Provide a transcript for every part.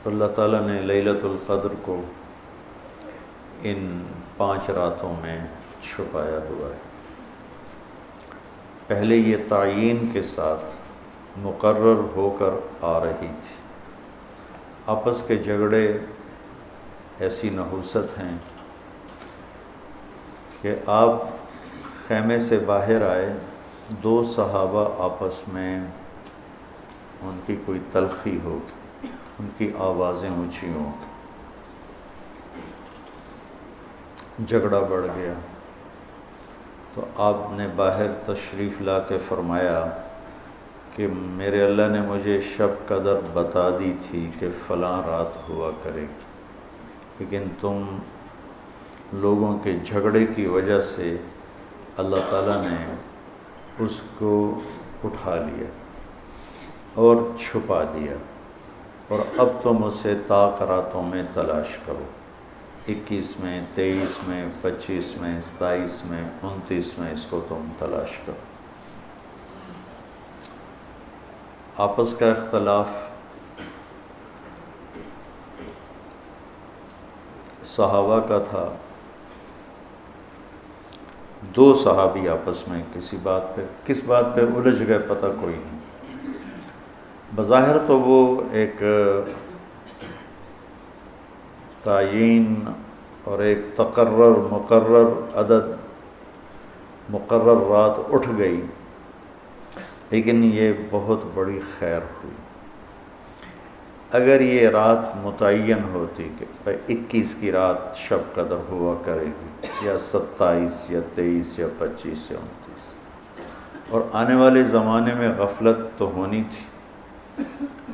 اللہ تعالیٰ نے لیلۃ القدر کو ان 5 راتوں میں چھپایا ہوا ہے۔ پہلے یہ تعیین کے ساتھ مقرر ہو کر آ رہی تھی۔ آپس کے جھگڑے ایسی نحوست ہیں کہ آپ خیمے سے باہر آئے، 2 صحابہ آپس میں ان کی کوئی تلخی ہوگی، ان کی آوازیں اونچی ہوں گی، جھگڑا بڑھ گیا، تو آپ نے باہر تشریف لا کے فرمایا کہ میرے اللہ نے مجھے شب قدر بتا دی تھی کہ فلاں رات ہوا کرے گی، لیکن تم لوگوں کے جھگڑے کی وجہ سے اللہ تعالیٰ نے اس کو اٹھا لیا اور چھپا دیا، اور اب تم اسے طاق راتوں میں تلاش کرو، 21 میں، 23 میں، 25 میں، 27 میں، 29 میں اس کو تم تلاش کرو۔ آپس کا اختلاف صحابہ کا تھا، 2 صحابی آپس میں کس بات پہ الجھ گئے پتہ کوئی نہیں۔ بظاہر تو وہ ایک تعیین اور ایک مقرر عدد، مقرر رات اٹھ گئی، لیکن یہ بہت بڑی خیر ہوئی۔ اگر یہ رات متعین ہوتی کہ 21 کی رات شب قدر ہوا کرے گی، یا 27 یا 23 یا 25 یا 29، اور آنے والے زمانے میں غفلت تو ہونی تھی،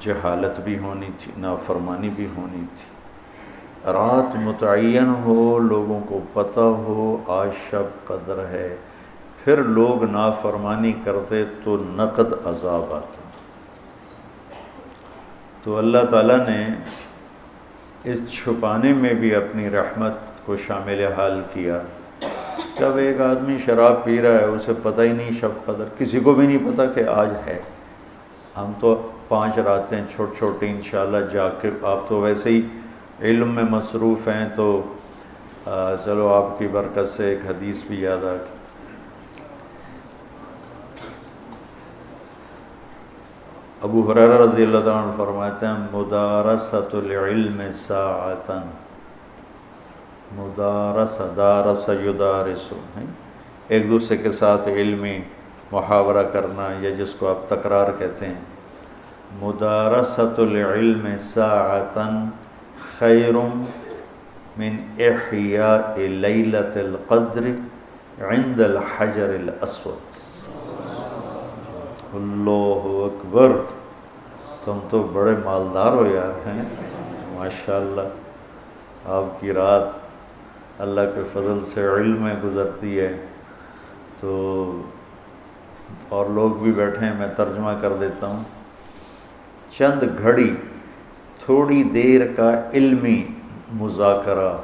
جہالت بھی ہونی تھی، نافرمانی بھی ہونی تھی، رات متعین ہو، لوگوں کو پتہ ہو آج شب قدر ہے، پھر لوگ نافرمانی کرتے تو نقد عذاب آتا۔ تو اللہ تعالیٰ نے اس چھپانے میں بھی اپنی رحمت کو شامل حال کیا۔ جب ایک آدمی شراب پی رہا ہے، اسے پتہ ہی نہیں شب قدر، کسی کو بھی نہیں پتہ کہ آج ہے۔ ہم تو 5 راتیں چھوٹی انشاءاللہ جا کے، آپ تو ویسے ہی علم میں مصروف ہیں، تو چلو آپ کی برکت سے ایک حدیث بھی یاد آ گئی۔ ابو ہریرہ رضی اللہ عنہ فرماتے ہیں مدارست العلم ساعتاً، دارس یدارس، ایک دوسرے کے ساتھ علمی محاورہ کرنا، یا جس کو آپ تکرار کہتے ہیں، مدارست العلم ساعتاً خیر من احیاء لیلۃ القدر عند الحجر الاسود۔ اللہ اکبر، تم تو بڑے مالدار ہو یار، ہیں ماشاءاللہ۔ آپ کی رات اللہ کے فضل سے علم میں گزرتی ہے، تو اور لوگ بھی بیٹھے ہیں، میں ترجمہ کر دیتا ہوں۔ چند گھڑی، تھوڑی دیر کا علمی مذاکرہ،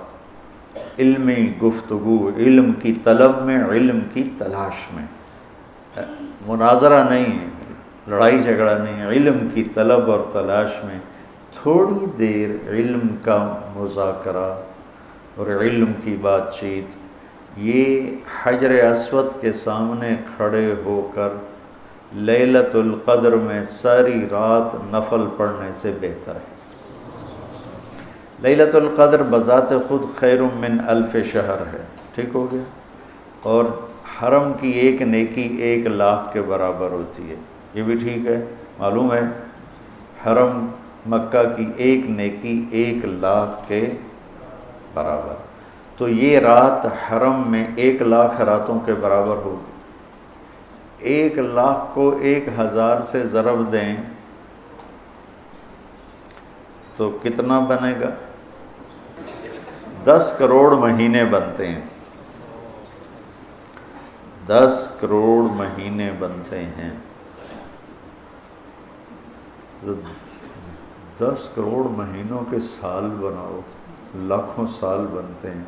علمی گفتگو، علم کی طلب میں، علم کی تلاش میں، مناظرہ نہیں ہے، لڑائی جھگڑا نہیں ہے، علم کی طلب اور تلاش میں تھوڑی دیر علم کا مذاکرہ اور علم کی بات چیت، یہ حجر اسود کے سامنے کھڑے ہو کر لیلۃ القدر میں ساری رات نفل پڑھنے سے بہتر ہے۔ لیلۃ القدر بذات خود خیر من 1000 شہر ہے، ٹھیک ہو گیا، اور حرم کی ایک نیکی 1,00,000 کے برابر ہوتی ہے، یہ بھی ٹھیک ہے، معلوم ہے، حرم مکہ کی ایک نیکی 1,00,000 کے برابر، تو یہ رات حرم میں 1,00,000 راتوں کے برابر ہوگی۔ 1,00,000 کو 1,000 سے ضرب دیں تو کتنا بنے گا؟ 10 کروڑ مہینے بنتے ہیں، 10 کروڑ مہینے بنتے ہیں، 10 کروڑ مہینوں کے سال بناؤ، لاکھوں سال بنتے ہیں،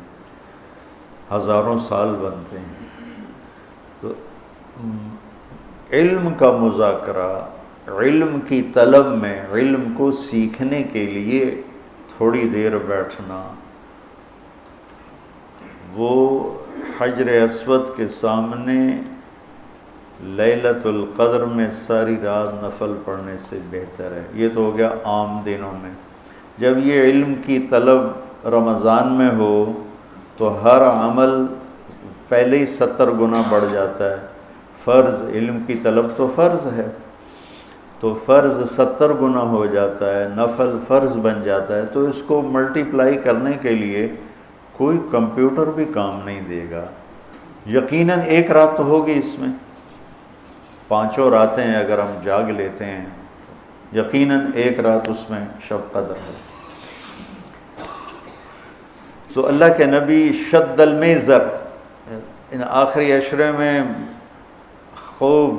ہزاروں سال بنتے ہیں۔ تو علم کا مذاکرہ، علم کی طلب میں، علم کو سیکھنے کے لیے تھوڑی دیر بیٹھنا، وہ حجر اسود کے سامنے لیلۃ القدر میں ساری رات نفل پڑھنے سے بہتر ہے۔ یہ تو ہو گیا عام دنوں میں۔ جب یہ علم کی طلب رمضان میں ہو تو ہر عمل پہلے ہی 70 گنا بڑھ جاتا ہے۔ فرض، علم کی طلب تو فرض ہے، تو فرض 70 گنا ہو جاتا ہے، نفل فرض بن جاتا ہے، تو اس کو ملٹیپلائی کرنے کے لیے کوئی کمپیوٹر بھی کام نہیں دے گا۔ یقیناً ایک رات تو ہوگی اس میں، 5 راتیں اگر ہم جاگ لیتے ہیں، یقیناً ایک رات اس میں شب قدر ہے۔ تو اللہ کے نبی شد المیزر، ان آخری عشرے میں خوب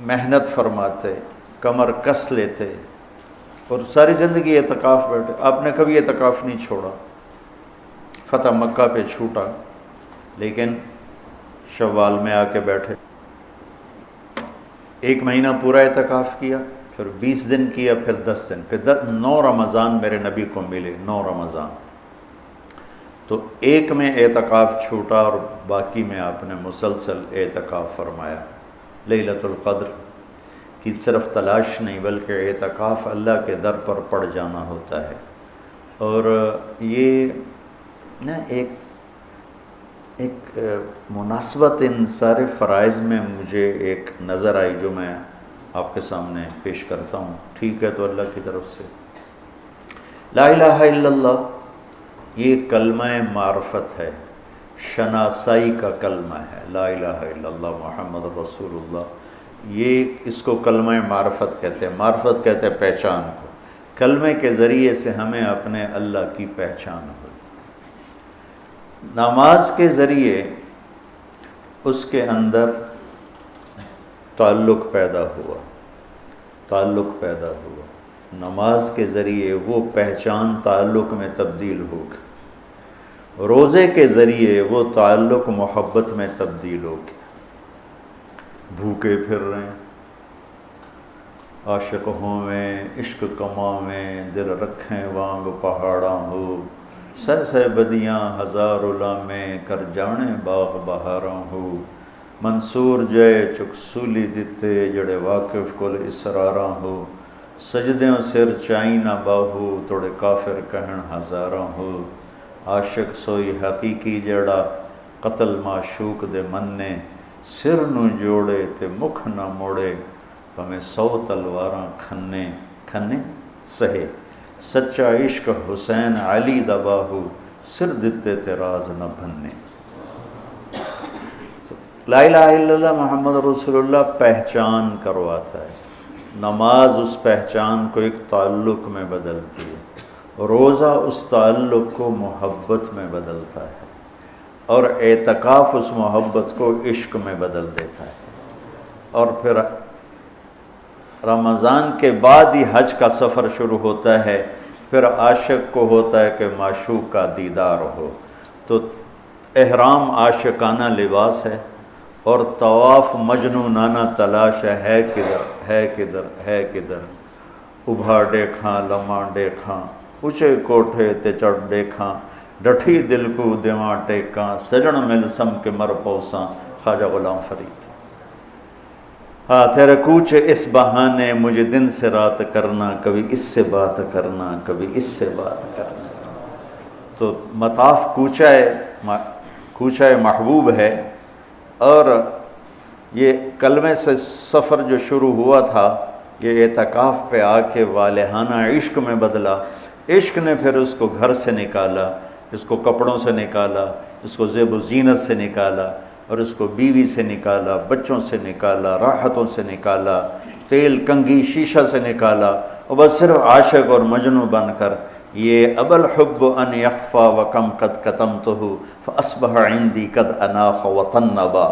محنت فرماتے، کمر کس لیتے، اور ساری زندگی اعتکاف بیٹھے۔ آپ نے کبھی اعتکاف نہیں چھوڑا، فتح مکہ پہ چھوٹا، لیکن شوال میں آ کے بیٹھے، 1 مہینہ پورا اعتکاف کیا، پھر 20 دن کیا، پھر 10 دن، پھر 9 رمضان میرے نبی کو ملے، 9 رمضان۔ تو ایک میں اعتکاف چھوٹا اور باقی میں آپ نے مسلسل اعتکاف فرمایا۔ لیلۃ القدر کی صرف تلاش نہیں بلکہ اعتکاف اللہ کے در پر پڑ جانا ہوتا ہے۔ اور یہ نا ایک مناسبت ان سارے فرائض میں مجھے ایک نظر آئی جو میں آپ کے سامنے پیش کرتا ہوں، ٹھیک ہے؟ تو اللہ کی طرف سے لا الہ الا اللہ، یہ کلمہ معرفت ہے، شناسائی کا کلمہ ہے، لا الہ الا اللہ محمد رسول اللہ۔ یہ اس کو کلمہ معرفت کہتے ہیں، معرفت کہتے ہیں پہچان کو۔ کلمے کے ذریعے سے ہمیں اپنے اللہ کی پہچان ہوئی۔ نماز کے ذریعے اس کے اندر تعلق پیدا ہوا، نماز کے ذریعے وہ پہچان تعلق میں تبدیل ہو گئی، روزے کے ذریعے وہ تعلق محبت میں تبدیل ہو گیا۔ بھوکے پھر رہے ہیں، عاشق ہوویں عشق کماویں، دل رکھیں وانگ پہاڑاں ہو، سہ بدیاں ہزار میں کر جانے باغ بہاراں ہو، منصور جے چک سولی دتے جڑے واقف کل اسراراں ہو، سجدیوں سر چائی نہ باہو توڑے کافر کہن ہزاراں ہو، عاشق سوئی حقیقی جڑا قتل معشوق دے مننے، سر نو جوڑے تے مکھ نہ موڑے، پمیں 100 تلواراں کھنے سہے، سچا عشق حسین علی دا باہو، سر دتے تے راز نہ بھنے۔ لا الہ الا اللہ محمد رسول اللہ پہچان کرواتا ہے، نماز اس پہچان کو ایک تعلق میں بدلتی ہے، روزہ اس تعلق کو محبت میں بدلتا ہے، اور اعتکاف اس محبت کو عشق میں بدل دیتا ہے۔ اور پھر رمضان کے بعد ہی حج کا سفر شروع ہوتا ہے، پھر عاشق کو ہوتا ہے کہ معشوق کا دیدار ہو، تو احرام عاشقانہ لباس ہے، اور طواف مجنونانہ تلاش ہے کدھر، ابھا ڈیکھاں لماں ڈیکھاں، اونچے کوٹھے تے چڑھ ڈیکھاں، ڈٹھی دل کو دیواں ٹیکاں، سجن مل سم کے مر پوساں، خواجہ غلام فرید۔ ہاں تیرے کوچ اس بہانے، مجھے دن سے رات کرنا، کبھی اس سے بات کرنا، کبھی اس سے بات کرنا۔ تو مطاف کوچہ محبوب ہے، اور یہ کلمے سے سفر جو شروع ہوا تھا، یہ اعتکاف پہ آ کے والہانہ عشق میں بدلا۔ عشق نے پھر اس کو گھر سے نکالا، اس کو کپڑوں سے نکالا، اس کو زیب و زینت سے نکالا، اور اس کو بیوی سے نکالا، بچوں سے نکالا، راحتوں سے نکالا، تیل کنگھی شیشہ سے نکالا، اور بس صرف عاشق اور مجنو بن کر یہ اب الحب ان یخفا وکم قد کتمتہ فاصبح عندی قد اناخ وطنبا،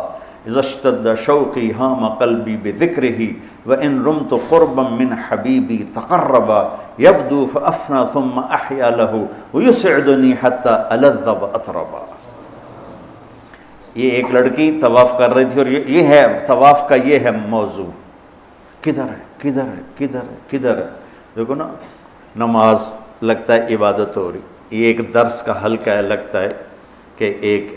اذا اشتد شوقی ہام قلبی بذکرہ وان رمت قربا من حبیبی تقربا، یبدو فافنا ثم احیا لہ ویسعدنی حتی الذ واطربا۔ یہ ایک لڑکی طواف کر رہی تھی، اور یہ ہے طواف کا یہ ہے موضوع، کدھر ہے کدھر ہے کدھر ہے کدھر ہے؟ دیکھو نا، نماز لگتا ہے عبادت ہو رہی، یہ ایک درس کا حلقہ ہے، لگتا ہے کہ ایک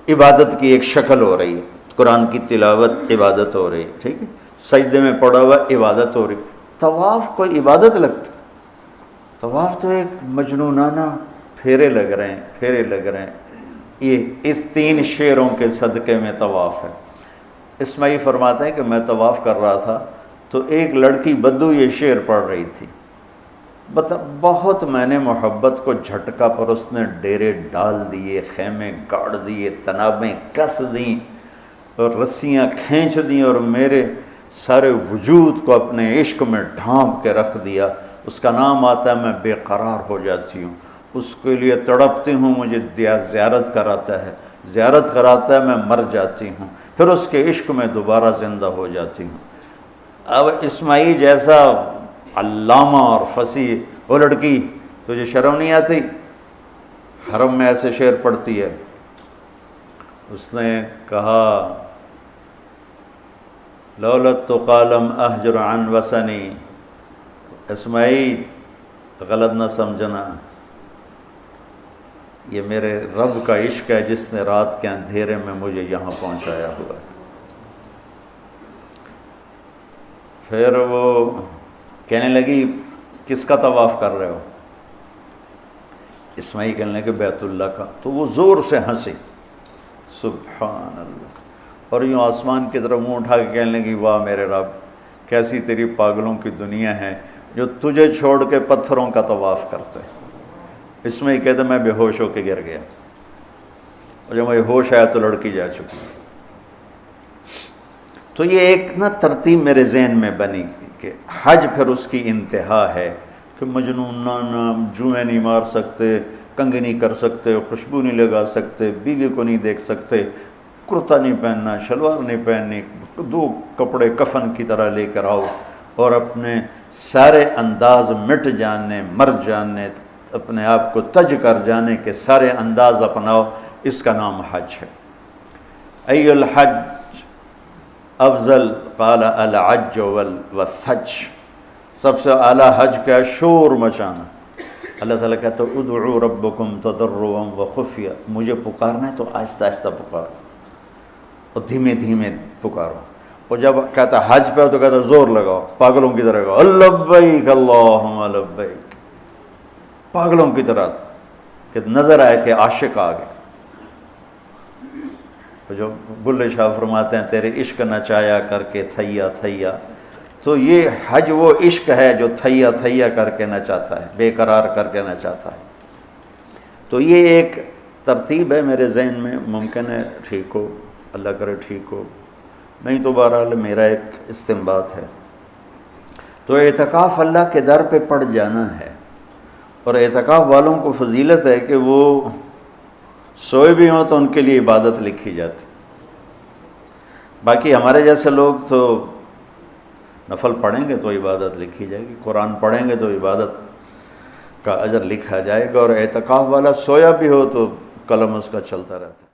عبادت کی ایک شکل ہو رہی ہے، قرآن کی تلاوت عبادت ہو رہی ہے، ٹھیک ہے، سجدے میں پڑا ہوا عبادت ہو رہی۔ طواف کوئی عبادت لگتا؟ طواف تو ایک مجنونانہ پھیرے لگ رہے ہیں، پھیرے لگ رہے ہیں۔ یہ اس 3 شعروں کے صدقے میں طواف ہے۔ اسماعیل فرماتے ہیں کہ میں طواف کر رہا تھا تو ایک لڑکی بدو یہ شعر پڑھ رہی تھی، بہت میں نے محبت کو جھٹکا، پر اس نے ڈیرے ڈال دیے، خیمے گاڑ دیے، تنابیں کس دیں اور رسیاں کھینچ دیں اور میرے سارے وجود کو اپنے عشق میں ڈھانپ کے رکھ دیا۔ اس کا نام آتا ہے میں بے قرار ہو جاتی ہوں، اس کے لیے تڑپتی ہوں، مجھے زیارت کراتا ہے، زیارت کراتا ہے، میں مر جاتی ہوں، پھر اس کے عشق میں دوبارہ زندہ ہو جاتی ہوں۔ اب اسماعیل جیسا علامہ اور فصیح، وہ لڑکی تجھے شرم نہیں آتی؟ حرم میں ایسے شعر پڑھتی ہے۔ اس نے کہا لولت تو قالم احجر عن وسنی، اسماعیل غلط نہ سمجھنا، یہ میرے رب کا عشق ہے جس نے رات کے اندھیرے میں مجھے یہاں پہنچایا ہوا ہے۔ پھر وہ کہنے لگی کس کا طواف کر رہے ہو؟ اسماعیل کہنے لگے بیت اللہ کا۔ تو وہ زور سے ہنسی، سبحان اللہ، اور یوں آسمان کی طرف منہ اٹھا کے کہنے لگی واہ میرے رب، کیسی تیری پاگلوں کی دنیا ہے جو تجھے چھوڑ کے پتھروں کا طواف کرتے۔ اسماعیل کہتے میں بے ہوش ہو کے گر گیا، اور جب مجھے ہوش آیا تو لڑکی جا چکی تھی۔ تو یہ ایک ترتیب میرے ذہن میں بنی کہ حج پھر اس کی انتہا ہے کہ مجنونانہ، جوئیں نہیں مار سکتے، کنگھی نہیں کر سکتے، خوشبو نہیں لگا سکتے، بیوی کو نہیں دیکھ سکتے، کرتا نہیں پہننا، شلوار نہیں پہننی، 2 کپڑے کفن کی طرح لے کر آؤ اور اپنے سارے انداز مٹ جانے، مر جانے، اپنے آپ کو تج کر جانے کے سارے انداز اپناؤ، اس کا نام حج ہے۔ ای الحج افضل قال العج والثج، سب سے اعلیٰ حج کیا ہے؟ شور مچانا۔ اللہ تعالیٰ کہتا ہے ادعوا ربکم تضرعا وخفیا، مجھے پکارنا ہے تو آہستہ آہستہ پکارو اور دھیمے دھیمے پکارو، اور جب کہتا ہے حج پہ تو کہتا ہے زور لگاؤ، پاگلوں کی طرح کہو لبیک اللہم لبیک، پاگلوں کی طرح، کہ نظر آئے کہ عاشق آ گئے۔ جو بلے شاہ فرماتے ہیں تیرے عشق نچایا کر کے تھیا تھیا، تو یہ حج وہ عشق ہے جو تھیا تھیا کر کے نچاتا ہے، بے قرار کر کے نچاتا ہے۔ تو یہ ایک ترتیب ہے میرے ذہن میں، ممکن ہے ٹھیک ہو، اللہ کرے ٹھیک ہو، نہیں تو بہرحال میرا ایک استنباط ہے۔ تو اعتکاف اللہ کے در پہ پڑ جانا ہے، اور اعتکاف والوں کو فضیلت ہے کہ وہ سوئے بھی ہوں تو ان کے لیے عبادت لکھی جاتی۔ باقی ہمارے جیسے لوگ تو نفل پڑھیں گے تو عبادت لکھی جائے گی، قرآن پڑھیں گے تو عبادت کا اجر لکھا جائے گا، اور اعتکاف والا سویا بھی ہو تو قلم اس کا چلتا رہتا ہے۔